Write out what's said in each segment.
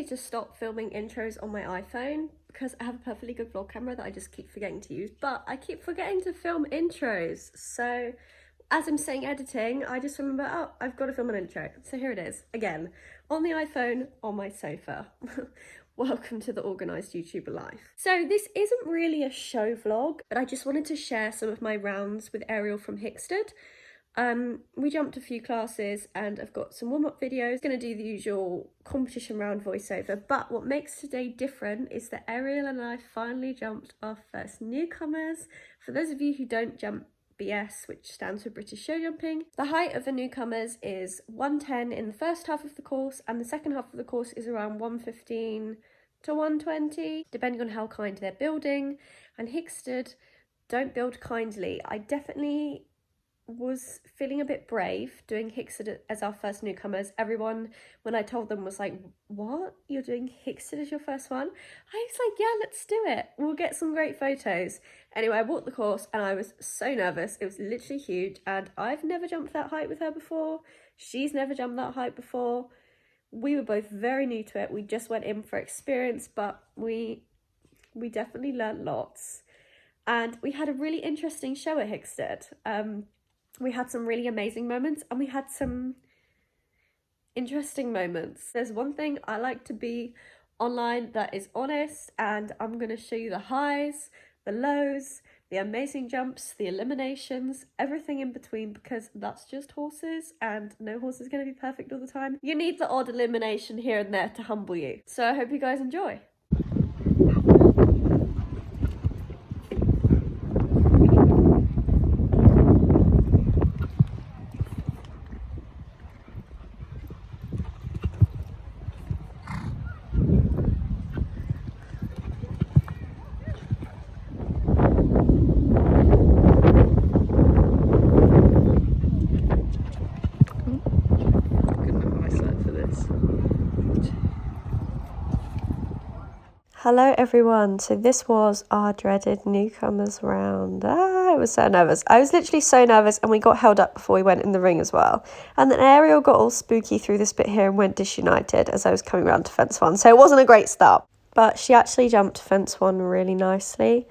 to stop filming intros on my iPhone because I have a perfectly good vlog camera that I just keep forgetting to use, but I keep forgetting to film intros. So as I'm saying editing, I just remember, oh, I've got to film an intro. So here it is, again, on the iPhone, on my sofa. Welcome to the organised YouTuber life. So this isn't really a show vlog, but I just wanted to share some of my rounds with Ariel from Hickstead. We jumped a few classes and I've got some warm-up videos. Gonna do the usual competition round voiceover, but what makes today different is that Ariel and I finally jumped our first newcomers. For those of you who don't jump BS, which stands for British show jumping, the height of the newcomers is 110 in the first half of the course, and the second half of the course is around 115 to 120, depending on how kind they're building. And Hickstead don't build kindly. I definitely was feeling a bit brave doing Hickstead as our first newcomers. Everyone, when I told them, was like, what? You're doing Hickstead as your first one? I was like, yeah, let's do it. We'll get some great photos. Anyway, I walked the course and I was so nervous. It was literally huge, and I've never jumped that height with her before. She's never jumped that height before. We were both very new to it. We just went in for experience, but we definitely learned lots. And we had a really interesting show at Hickstead. We had some really amazing moments and we had some interesting moments. There's one thing I like to be online that is honest, and I'm going to show you the highs, the lows, the amazing jumps, the eliminations, everything in between, because that's just horses and no horse is going to be perfect all the time. You need the odd elimination here and there to humble you. So I hope you guys enjoy. Hello everyone, so this was our dreaded newcomers round. I was so nervous. I was literally so nervous, and we got held up before we went in the ring as well. And then Ariel got all spooky through this bit here and went disunited as I was coming around to fence one, so it wasn't a great start. But she actually jumped fence one really nicely.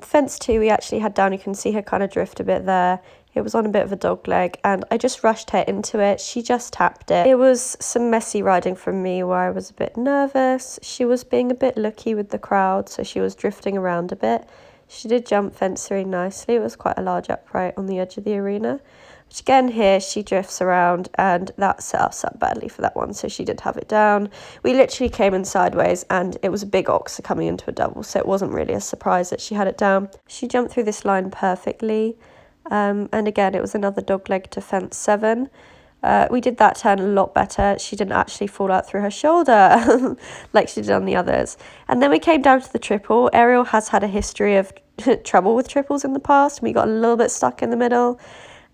Fence two we actually had down, you can see her kind of drift a bit there. It was on a bit of a dog leg and I just rushed her into it. She just tapped it. It was some messy riding from me where I was a bit nervous. She was being a bit lucky with the crowd, so she was drifting around a bit. She did jump fence very nicely. It was quite a large upright on the edge of the arena. Which again here, she drifts around and that set us up badly for that one, so she did have it down. We literally came in sideways and it was a big oxer coming into a double, so it wasn't really a surprise that she had it down. She jumped through this line perfectly. And again, it was another dog leg to fence 7. We did that turn a lot better. She didn't actually fall out through her shoulder like she did on the others. And then we came down to the triple. Ariel has had a history of trouble with triples in the past. We got a little bit stuck in the middle,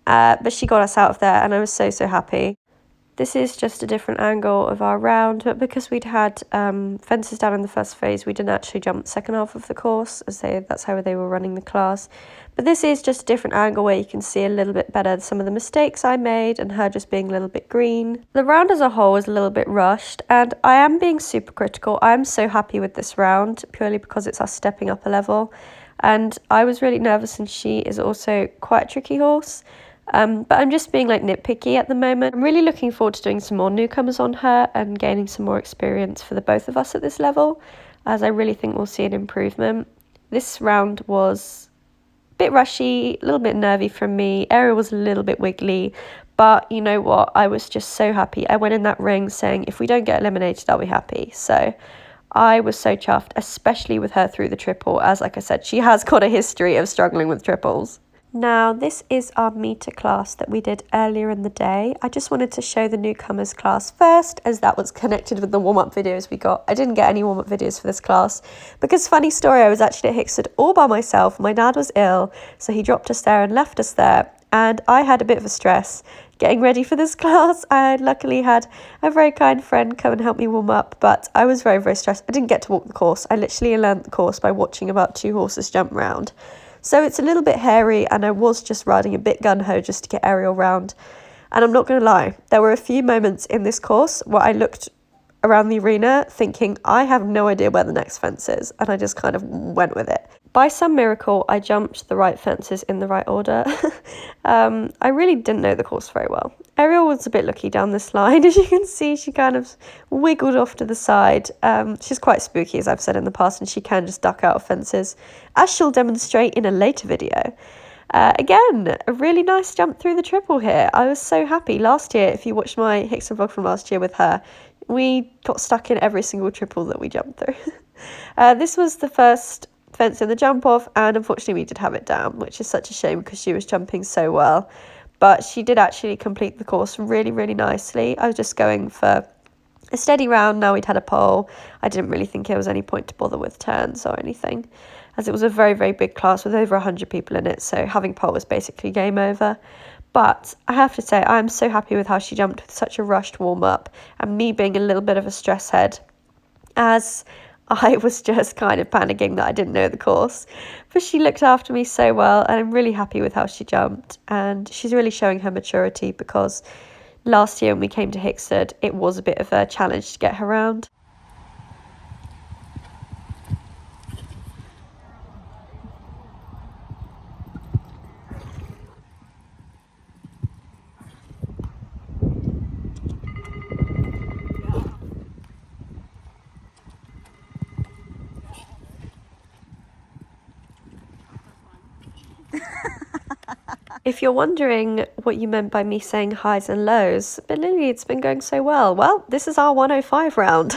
but she got us out of there and I was so happy. This is just a different angle of our round, but because we'd had fences down in the first phase, we didn't actually jump the second half of the course, as that's how they were running the class. But this is just a different angle where you can see a little bit better some of the mistakes I made and her just being a little bit green. The round as a whole was a little bit rushed, and I am being super critical. I'm so happy with this round, purely because it's us stepping up a level. And I was really nervous, and she is also quite a tricky horse. But I'm just being like nitpicky at the moment. I'm really looking forward to doing some more newcomers on her and gaining some more experience for the both of us at this level, as I really think we'll see an improvement. This round was a bit rushy, a little bit nervy from me. Ariel was a little bit wiggly, but you know what? I was just so happy. I went in that ring saying, if we don't get eliminated, I'll be happy. So I was so chuffed, especially with her through the triple. As like I said, she has got a history of struggling with triples. Now, this is our meter class that we did earlier in the day. I just wanted to show the newcomers class first, as that was connected with the warm-up videos we got. I didn't get any warm-up videos for this class because, funny story, I was actually at Hickstead all by myself. My dad was ill, so he dropped us there and left us there. And I had a bit of a stress getting ready for this class. I luckily had a very kind friend come and help me warm up, but I was very stressed. I didn't get to walk the course. I literally learned the course by watching about 2 horses jump round. So it's a little bit hairy, and I was just riding a bit gun-ho just to get Ariel round. And I'm not going to lie, there were a few moments in this course where I looked around the arena thinking, I have no idea where the next fence is, and I just kind of went with it. By some miracle, I jumped the right fences in the right order. I really didn't know the course very well. Ariel was a bit lucky down this line. As you can see, she kind of wiggled off to the side. She's quite spooky, as I've said in the past, and she can just duck out of fences, as she'll demonstrate in a later video. Again, a really nice jump through the triple here. I was so happy. Last year, if you watched my Hickstead vlog from last year with her, we got stuck in every single triple that we jumped through. This was the first fence in the jump off, and unfortunately we did have it down, which is such a shame because she was jumping so well. But she did actually complete the course really, really nicely. I was just going for a steady round. Now we'd had a pole, I didn't really think there was any point to bother with turns or anything, as it was a very, very big class with over 100 people in it, so having pole was basically game over. But I have to say, I'm so happy with how she jumped with such a rushed warm-up, and me being a little bit of a stress head, as I was just kind of panicking that I didn't know the course. But she looked after me so well, and I'm really happy with how she jumped, and she's really showing her maturity, because last year when we came to Hickstead, it was a bit of a challenge to get her around. If you're wondering what you meant by me saying highs and lows, but Lily, it's been going so well. Well, this is our 105 round.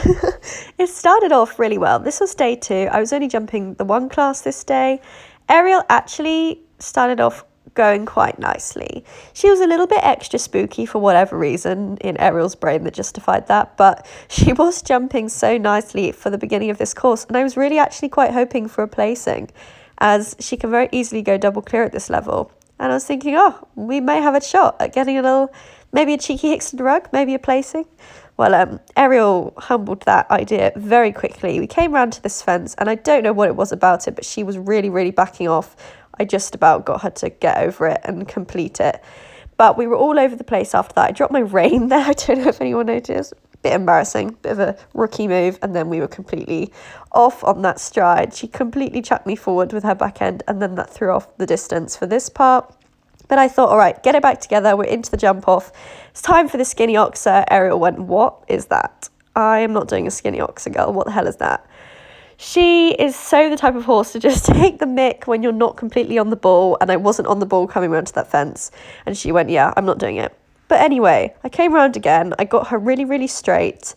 It started off really well. This was day 2. I was only jumping the one class this day. Ariel actually started off going quite nicely. She was a little bit extra spooky for whatever reason in Ariel's brain that justified that, but she was jumping so nicely for the beginning of this course, and I was really actually quite hoping for a placing, as she can very easily go double clear at this level. And I was thinking, oh, we may have a shot at getting a little, maybe a cheeky Hickstead rug, maybe a placing. Well, Ariel humbled that idea very quickly. We came round to this fence, and I don't know what it was about it, but she was really, really backing off. I just about got her to get over it and complete it. But we were all over the place after that. I dropped my rein there. I don't know if anyone noticed. Bit embarrassing, bit of a rookie move, and then we were completely off on that stride. She completely chucked me forward with her back end, and then that threw off the distance for this part. But I thought, all right, get it back together. We're into the jump off. It's time for the skinny oxer. Ariel went, what is that? I am not doing a skinny oxer, girl. What the hell is that? She is so the type of horse to just take the mick when you're not completely on the ball, and I wasn't on the ball coming around to that fence. And she went, yeah, I'm not doing it. But anyway, I came round again. I got her really, really straight,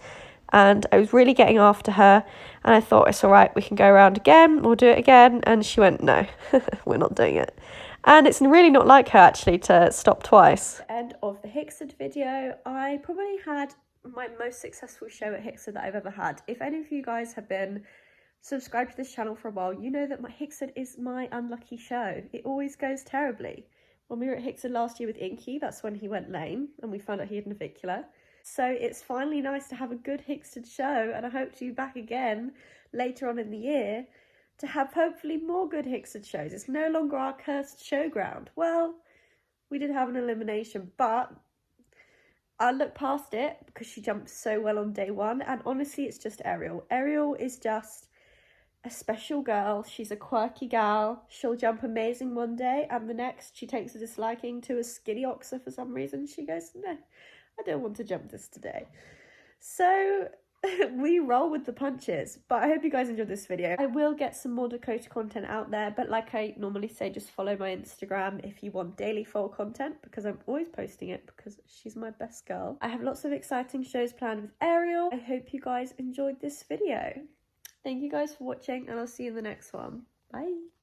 and I was really getting after her. And I thought, it's all right, we can go around again. We'll do it again. And she went, no, we're not doing it. And it's really not like her, actually, to stop twice. End of the Hickstead video. I probably had my most successful show at Hickstead that I've ever had. If any of you guys have been subscribed to this channel for a while, you know that my Hickstead is my unlucky show. It always goes terribly. When we were at Hickstead last year with Inky, that's when he went lame and we found out he had navicular. So it's finally nice to have a good Hickstead show, and I hope to be back again later on in the year to have hopefully more good Hickstead shows. It's no longer our cursed showground. Well, we did have an elimination, but I look past it because she jumped so well on day 1, and honestly it's just Ariel. Ariel is just a special girl. She's a quirky gal. She'll jump amazing one day, and the next she takes a disliking to a skinny oxer for some reason. She goes, no, I don't want to jump this today. So we roll with the punches. But I hope you guys enjoyed this video. I will get some more Dakota content out there, but like I normally say, just follow my Instagram if you want daily foal content, because I'm always posting it because she's my best girl. I have lots of exciting shows planned with Ariel. I hope you guys enjoyed this video. Thank you guys for watching, and I'll see you in the next one. Bye.